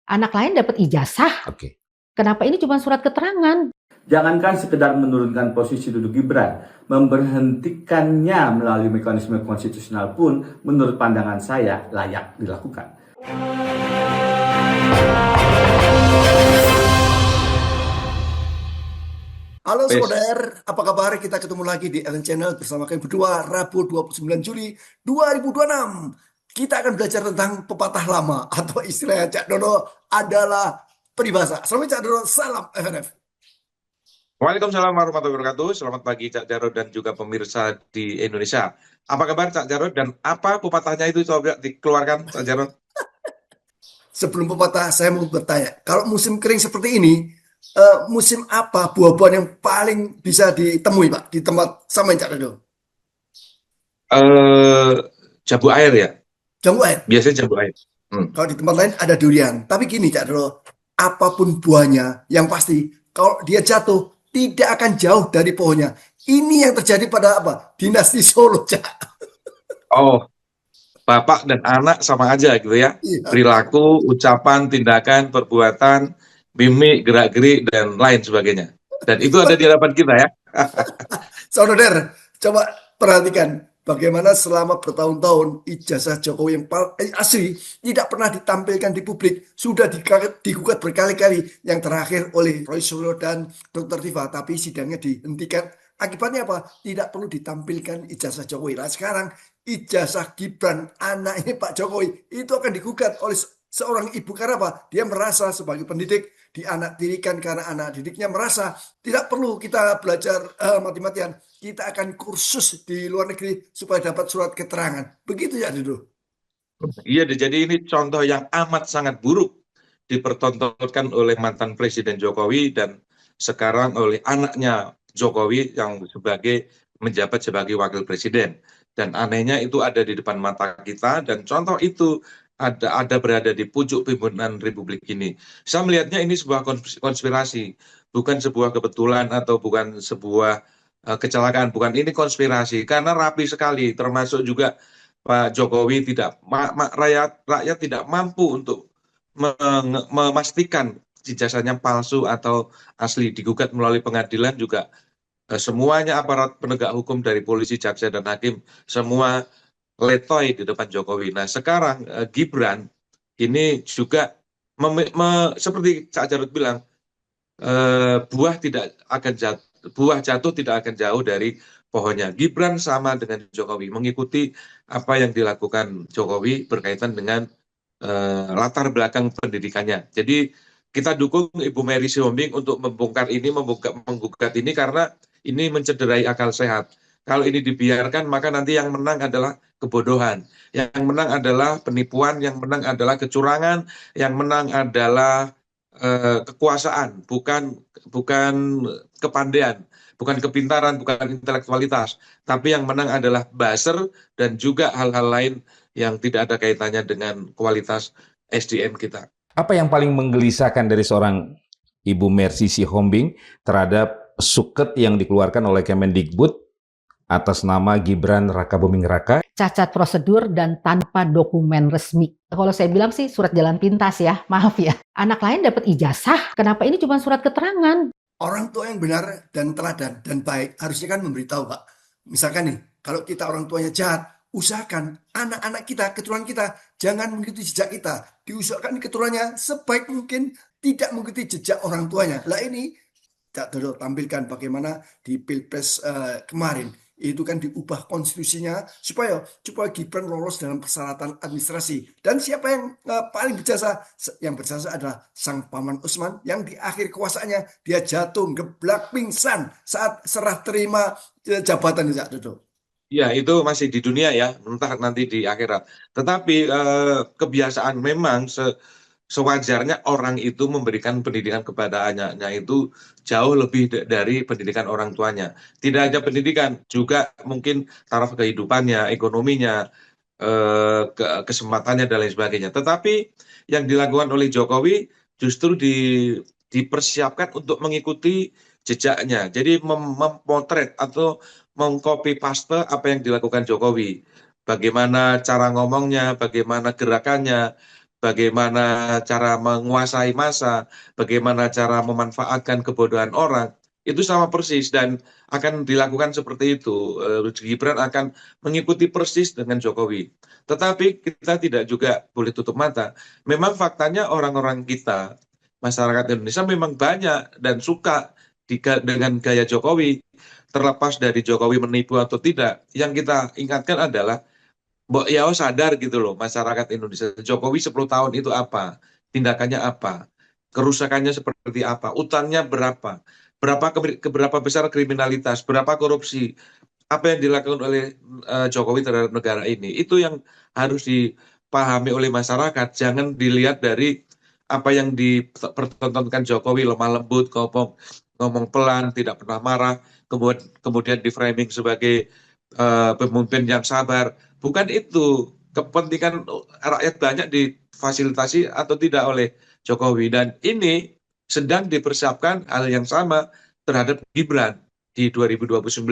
Anak lain dapat ijazah, Oke. kenapa ini cuma surat keterangan? Jangankan sekedar menurunkan posisi duduk Gibran, memberhentikannya melalui mekanisme konstitusional pun menurut pandangan saya layak dilakukan. Halo saudara, apa kabar? Kita ketemu lagi di Ellen Channel bersama kami berdua Rabu 29 Juli 2026. Kita akan belajar tentang pepatah lama atau istilah Cak Dono adalah peribahasa. Selamat Cak Dono, salam FNF. Waalaikumsalam warahmatullahi wabarakatuh. Selamat pagi Cak Jarod dan juga pemirsa di Indonesia. Apa kabar Cak Jarod dan apa pepatahnya itu coba dikeluarkan Cak Jarod? Sebelum pepatah saya mau bertanya, kalau musim kering seperti ini, musim apa buah-buahan yang paling bisa ditemui Pak di tempat sama Cak Dono? Jambu air ya? Jambu air. Biasanya jambu air. Kalau di tempat lain ada durian. Tapi gini Cak Dono, apapun buahnya, yang pasti kalau dia jatuh tidak akan jauh dari pohonnya. Ini yang terjadi pada apa? Dinasti Solo, Cak. Oh, bapak dan anak sama aja gitu ya? Iya. Perilaku, ucapan, tindakan, perbuatan, mimik, gerak-gerik, dan lain sebagainya. Dan itu ada di hadapan kita ya. Saudara, coba perhatikan bagaimana selama bertahun-tahun ijazah Jokowi yang asli tidak pernah ditampilkan di publik, sudah digugat berkali-kali, yang terakhir oleh Roy Suryo dan Dr. Tifa, tapi sidangnya dihentikan. Akibatnya apa? Tidak perlu ditampilkan ijazah Jokowi. Nah sekarang ijazah Gibran, anaknya Pak Jokowi, itu akan digugat oleh seorang ibu karena apa? Dia merasa sebagai pendidik dianaktirikan karena anak didiknya merasa tidak perlu kita belajar mati-matian, kita akan kursus di luar negeri supaya dapat surat keterangan. Begitu ya Dodo? Iya, jadi ini contoh yang amat sangat buruk dipertontonkan oleh mantan Presiden Jokowi dan sekarang oleh anaknya Jokowi yang menjabat sebagai wakil presiden. Dan anehnya itu ada di depan mata kita dan contoh itu ada berada di pucuk pimpinan Republik ini. Saya melihatnya ini sebuah konspirasi, bukan sebuah kebetulan atau bukan sebuah kecelakaan, bukan, ini konspirasi karena rapi sekali, termasuk juga Pak Jokowi rakyat tidak mampu untuk memastikan ijazahnya palsu atau asli, digugat melalui pengadilan juga. Semuanya aparat penegak hukum dari polisi, jaksa dan hakim semua letoy di depan Jokowi. Nah sekarang Gibran ini juga seperti Cak Jarod bilang, buah jatuh tidak akan jauh dari pohonnya. Gibran sama dengan Jokowi, mengikuti apa yang dilakukan Jokowi berkaitan dengan latar belakang pendidikannya. Jadi kita dukung Ibu Mary Sihombing untuk membongkar ini, menggugat ini karena ini mencederai akal sehat. Kalau ini dibiarkan maka nanti yang menang adalah kebodohan, yang menang adalah penipuan, yang menang adalah kecurangan, yang menang adalah kekuasaan, bukan kepandaian, bukan kepintaran, bukan intelektualitas, tapi yang menang adalah buzzer dan juga hal-hal lain yang tidak ada kaitannya dengan kualitas SDM kita. Apa yang paling menggelisahkan dari seorang Ibu Mercy Sihombing terhadap suket yang dikeluarkan oleh Kemendikbud atas nama Gibran Rakabuming Raka? Cacat prosedur dan tanpa dokumen resmi. Kalau saya bilang sih surat jalan pintas ya, maaf ya. Anak lain dapat ijazah, kenapa ini cuma surat keterangan? Orang tua yang benar dan teladan dan baik harusnya kan memberitahu Pak. Misalkan nih, kalau kita orang tuanya jahat, usahakan anak-anak kita, keturunan kita, jangan mengikuti jejak kita. Diusahakan keturunannya sebaik mungkin tidak mengikuti jejak orang tuanya. Lah ini, Cak Dodo tampilkan bagaimana di Pilpres kemarin. Itu kan diubah konstitusinya supaya Gibran lolos dalam persyaratan administrasi. Dan siapa yang paling berjasa? Yang berjasa adalah sang paman Usman yang di akhir kekuasaannya dia jatuh geblak pingsan saat serah terima jabatan Cak Dodo. Ya, itu masih di dunia ya, entah nanti di akhirat. Tetapi kebiasaan memang sewajarnya orang itu memberikan pendidikan kepada anaknya itu jauh lebih dari pendidikan orang tuanya. Tidak hanya pendidikan, juga mungkin taraf kehidupannya, ekonominya, kesempatannya dan lain sebagainya. Tetapi yang dilakukan oleh Jokowi justru dipersiapkan untuk mengikuti jejaknya. Jadi memotret atau mengcopy paste apa yang dilakukan Jokowi. Bagaimana cara ngomongnya, bagaimana gerakannya, bagaimana cara menguasai massa, bagaimana cara memanfaatkan kebodohan orang, itu sama persis dan akan dilakukan seperti itu. Gibran akan mengikuti persis dengan Jokowi. Tetapi kita tidak juga boleh tutup mata. Memang faktanya orang-orang kita, masyarakat Indonesia memang banyak dan suka dengan gaya Jokowi. Terlepas dari Jokowi menipu atau tidak, yang kita ingatkan adalah Mbok Yao sadar gitu loh, masyarakat Indonesia. Jokowi 10 tahun itu apa? Tindakannya apa? Kerusakannya seperti apa? Utangnya berapa? Berapa besar kriminalitas? Berapa korupsi? Apa yang dilakukan oleh Jokowi terhadap negara ini? Itu yang harus dipahami oleh masyarakat. Jangan dilihat dari apa yang dipertontonkan Jokowi, lemah lembut, ngomong pelan, tidak pernah marah, kemudian di framing sebagai pemimpin yang sabar. Bukan itu. Kepentingan rakyat banyak difasilitasi atau tidak oleh Jokowi. Dan ini sedang dipersiapkan hal yang sama terhadap Gibran di 2029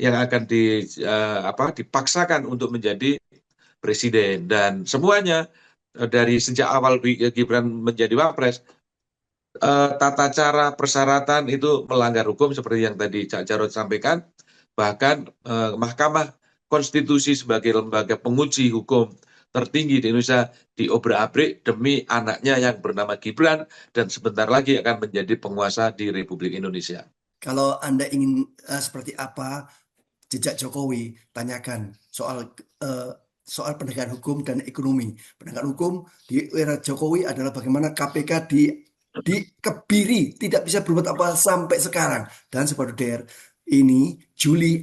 yang akan dipaksakan untuk menjadi presiden. Dan semuanya dari sejak awal Gibran menjadi wapres, tata cara persyaratan itu melanggar hukum seperti yang tadi Cak Jarod sampaikan. Bahkan Mahkamah Konstitusi sebagai lembaga penguji hukum tertinggi di Indonesia diobrak-abrik demi anaknya yang bernama Gibran dan sebentar lagi akan menjadi penguasa di Republik Indonesia. Kalau Anda ingin seperti apa jejak Jokowi, tanyakan soal penegakan hukum dan ekonomi. Penegakan hukum di era Jokowi adalah bagaimana KPK dikebiri, tidak bisa berbuat apa sampai sekarang. Dan Sobat Ruder, ini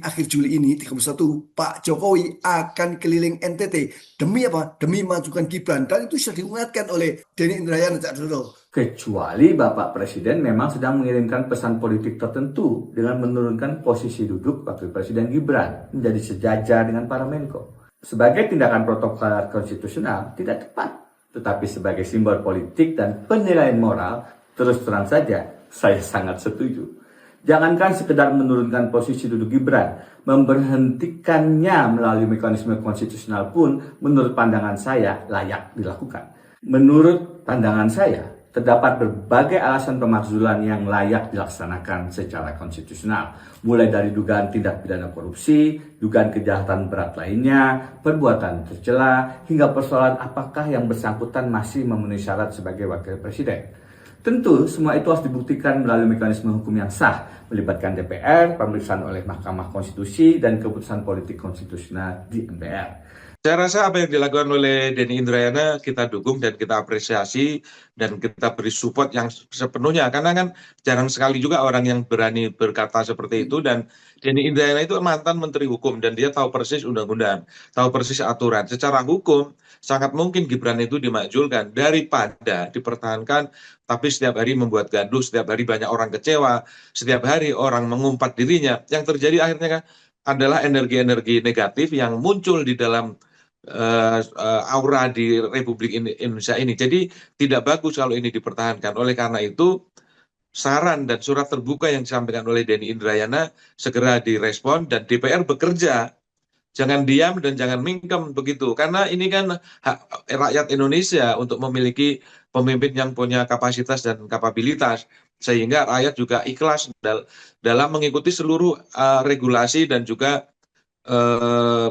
akhir Juli ini 31 Pak Jokowi akan keliling NTT demi apa? Demi majukan Gibran, dan itu sudah diingatkan oleh Denny Indrayana, Cak Dodo. Kecuali Bapak Presiden memang sedang mengirimkan pesan politik tertentu dengan menurunkan posisi duduk Wakil Presiden Gibran menjadi sejajar dengan para Menko. Sebagai tindakan protokol konstitusional tidak tepat, tetapi sebagai simbol politik dan penilaian moral, terus terang saja saya sangat setuju. Jangankan sekedar menurunkan posisi duduk Gibran, memberhentikannya melalui mekanisme konstitusional pun menurut pandangan saya layak dilakukan. Menurut pandangan saya, terdapat berbagai alasan pemakzulan yang layak dilaksanakan secara konstitusional, mulai dari dugaan tindak pidana korupsi, dugaan kejahatan berat lainnya, perbuatan tercela, hingga persoalan apakah yang bersangkutan masih memenuhi syarat sebagai wakil presiden. Tentu semua itu harus dibuktikan melalui mekanisme hukum yang sah, melibatkan DPR, pemeriksaan oleh Mahkamah Konstitusi, dan keputusan politik konstitusional di MPR. Saya rasa apa yang dilakukan oleh Denny Indrayana kita dukung dan kita apresiasi dan kita beri support yang sepenuhnya, karena kan jarang sekali juga orang yang berani berkata seperti itu. Dan Denny Indrayana itu mantan Menteri Hukum dan dia tahu persis undang-undang, tahu persis aturan. Secara hukum sangat mungkin Gibran itu dimakzulkan daripada dipertahankan tapi setiap hari membuat gaduh, setiap hari banyak orang kecewa, setiap hari orang mengumpat dirinya. Yang terjadi akhirnya kan adalah energi-energi negatif yang muncul di dalam aura di Republik Indonesia ini. Jadi tidak bagus kalau ini dipertahankan. Oleh karena itu, saran dan surat terbuka yang disampaikan oleh Denny Indrayana segera direspon dan DPR bekerja. Jangan diam dan jangan mingkem begitu. Karena ini kan hak rakyat Indonesia untuk memiliki pemimpin yang punya kapasitas dan kapabilitas. Sehingga rakyat juga ikhlas dalam mengikuti seluruh regulasi dan juga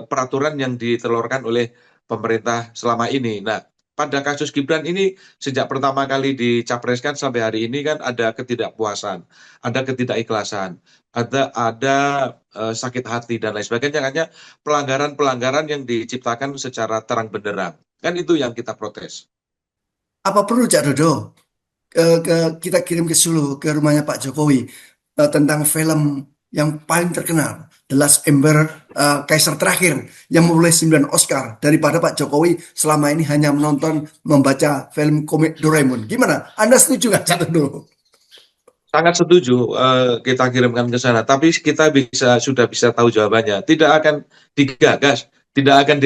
peraturan yang ditelurkan oleh pemerintah selama ini. Nah, pada kasus Gibran ini sejak pertama kali dicapreskan sampai hari ini kan ada ketidakpuasan, ada ketidakikhlasan, ada sakit hati dan lain sebagainya. Hanya pelanggaran-pelanggaran yang diciptakan secara terang benderang. Kan itu yang kita protes. Apa perlu, Cak Dodo, kita kirim ke Solo, ke rumahnya Pak Jokowi, tentang film yang paling terkenal, The Last Emperor, Kaisar Terakhir, yang memperoleh 9 Oscar, daripada Pak Jokowi selama ini hanya membaca film komik Doraemon. Gimana? Anda setuju nggak, Cak Dodo? Sangat setuju, kita kirimkan ke sana. Tapi kita sudah bisa tahu jawabannya. Tidak akan digagas, tidak akan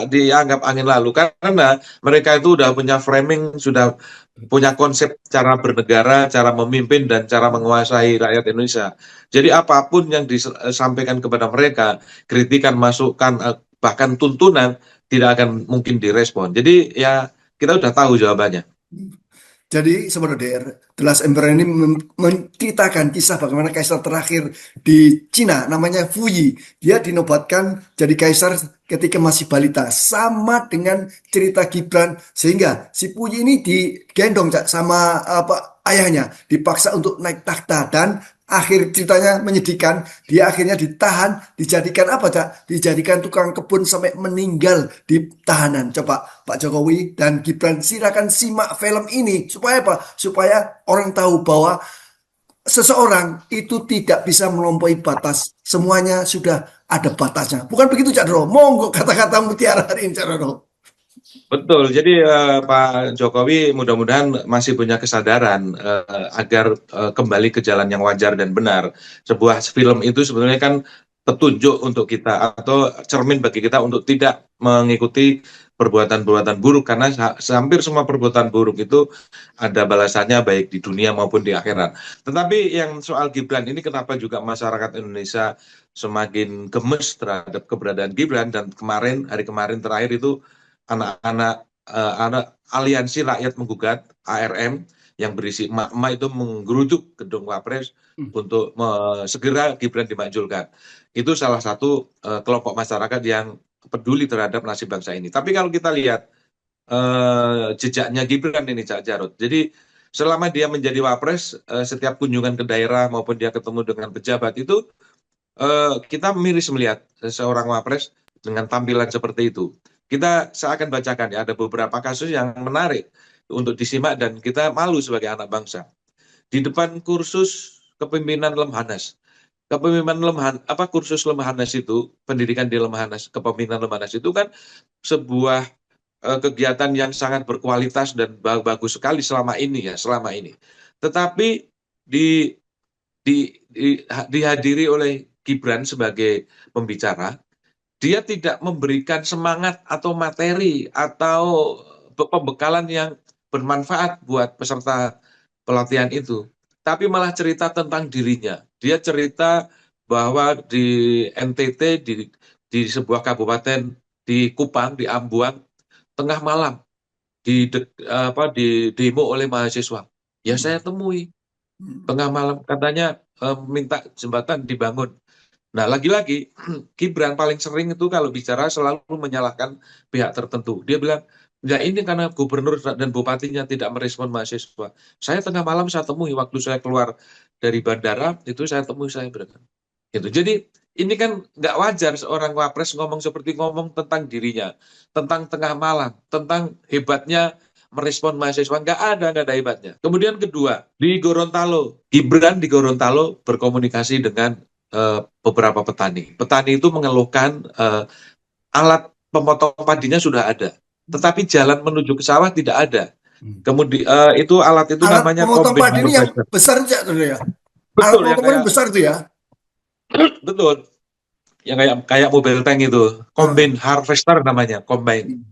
dianggap angin lalu, karena mereka itu sudah punya framing, sudah punya konsep cara bernegara, cara memimpin, dan cara menguasai rakyat Indonesia. Jadi apapun yang disampaikan kepada mereka, kritikan, masukan, bahkan tuntunan, tidak akan mungkin direspon. Jadi ya kita udah tahu jawabannya. Jadi, Sobat DR, The Last Emperor ini menceritakan kisah bagaimana kaisar terakhir di Cina, namanya Fu Yi. Dia dinobatkan jadi kaisar ketika masih balita, sama dengan cerita Gibran, sehingga si Fu Yi ini digendong Cak, sama ayahnya, dipaksa untuk naik takhta, dan akhir ceritanya menyedihkan. Dia akhirnya ditahan, dijadikan apa Cak? Dijadikan tukang kebun sampai meninggal di tahanan. Coba Pak Jokowi dan Gibran, silakan simak film ini supaya apa? Supaya orang tahu bahwa seseorang itu tidak bisa melampaui batas. Semuanya sudah ada batasnya. Bukan begitu Cak Dro? Monggo kata-kata mutiara hari ini Cak Dro. Betul, jadi Pak Jokowi mudah-mudahan masih punya kesadaran agar kembali ke jalan yang wajar dan benar. Sebuah film itu sebenarnya kan petunjuk untuk kita atau cermin bagi kita untuk tidak mengikuti perbuatan-perbuatan buruk, karena hampir semua perbuatan buruk itu ada balasannya baik di dunia maupun di akhirat. Tetapi yang soal Gibran ini, kenapa juga masyarakat Indonesia semakin gemes terhadap keberadaan Gibran, dan hari kemarin terakhir itu anak-anak aliansi rakyat menggugat ARM yang berisi emak-emak itu menggeruduk gedung Wapres untuk segera Gibran dimakzulkan. Itu salah satu kelompok masyarakat yang peduli terhadap nasib bangsa ini. Tapi kalau kita lihat jejaknya Gibran ini, Cak Jarod, jadi selama dia menjadi Wapres, setiap kunjungan ke daerah maupun dia ketemu dengan pejabat itu, kita miris melihat seorang Wapres dengan tampilan seperti itu. Saya akan bacakan ya, ada beberapa kasus yang menarik untuk disimak dan kita malu sebagai anak bangsa. Di depan kursus kepemimpinan Lemhanas. Kursus Lemhanas itu, pendidikan di Lemhanas, kepemimpinan Lemhanas itu kan sebuah kegiatan yang sangat berkualitas dan bagus sekali selama ini. Tetapi dihadiri oleh Gibran sebagai pembicara, dia tidak memberikan semangat atau materi atau pembekalan yang bermanfaat buat peserta pelatihan itu, tapi malah cerita tentang dirinya. Dia cerita bahwa di NTT, di sebuah kabupaten di Kupang, di Ambuang, tengah malam di demo oleh mahasiswa. Ya saya temui tengah malam, katanya minta jembatan dibangun. Nah, lagi-lagi Gibran paling sering itu kalau bicara selalu menyalahkan pihak tertentu. Dia bilang, ya ini karena gubernur dan bupatinya tidak merespon mahasiswa. Saya tengah malam saya temui, waktu saya keluar dari bandara, itu saya temui, saya berangkat. Gitu. Jadi ini kan nggak wajar seorang Wapres ngomong seperti ngomong tentang dirinya, tentang tengah malam, tentang hebatnya merespon mahasiswa. Nggak ada hebatnya. Kemudian kedua, di Gorontalo, Gibran di Gorontalo berkomunikasi dengan beberapa petani. Petani itu mengeluhkan alat pemotong padinya sudah ada, tetapi jalan menuju ke sawah tidak ada. Kemudian alat namanya pemotong combine padi ini yang harvester. besar ya, ya. Betul, alat pemotong besar itu ya. Betul. Yang kayak mobil tank itu, combine harvester namanya, combine.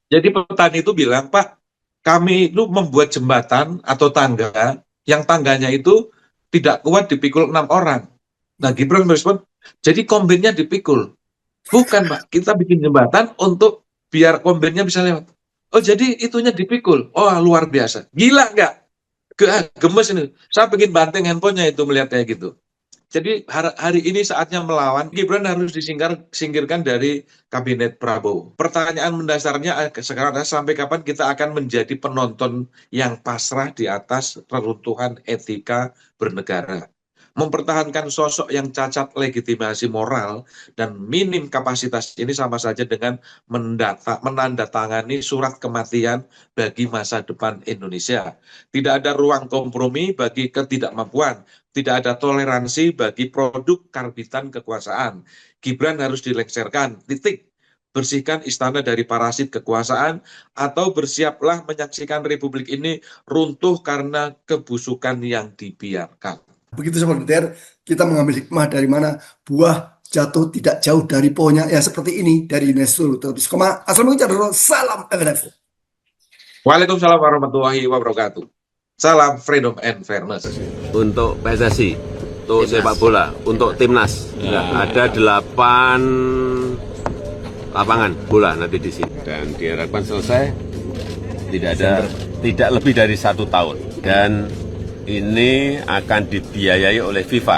Jadi petani itu bilang, Pak, kami itu membuat jembatan atau tangga, yang tangganya itu tidak kuat dipikul 6 orang. Nah, Gibran merespon, jadi kombinnya dipikul. Bukan, Pak, kita bikin jembatan untuk biar kombinnya bisa lewat. Oh, jadi itunya dipikul. Oh, luar biasa. Gila nggak? Gemes ini. Saya pengen banting handphonenya itu melihat kayak gitu. Jadi hari ini saatnya melawan. Gibran harus disingkirkan dari kabinet Prabowo. Pertanyaan mendasarnya sekarang adalah, sampai kapan kita akan menjadi penonton yang pasrah di atas reruntuhan etika bernegara? Mempertahankan sosok yang cacat legitimasi moral dan minim kapasitas ini sama saja dengan menandatangani surat kematian bagi masa depan Indonesia. Tidak ada ruang kompromi bagi ketidakmampuan, tidak ada toleransi bagi produk karbitan kekuasaan. Gibran harus dilengsarkan, titik. Bersihkan istana dari parasit kekuasaan, atau bersiaplah menyaksikan republik ini runtuh karena kebusukan yang dibiarkan. Begitu Sobat DR, kita mengambil hikmah dari mana buah jatuh tidak jauh dari pohonnya. Ya seperti ini dari UNESCO. Assalamualaikum, salam FNF. Waalaikumsalam warahmatullahi wabarakatuh. Salam freedom and fairness. Untuk PSSI, untuk sepak bola, untuk timnas, ada 8 lapangan bola nanti di sini. Dan diharapkan selesai tidak lebih dari 1 tahun, dan ini akan dibiayai oleh FIFA.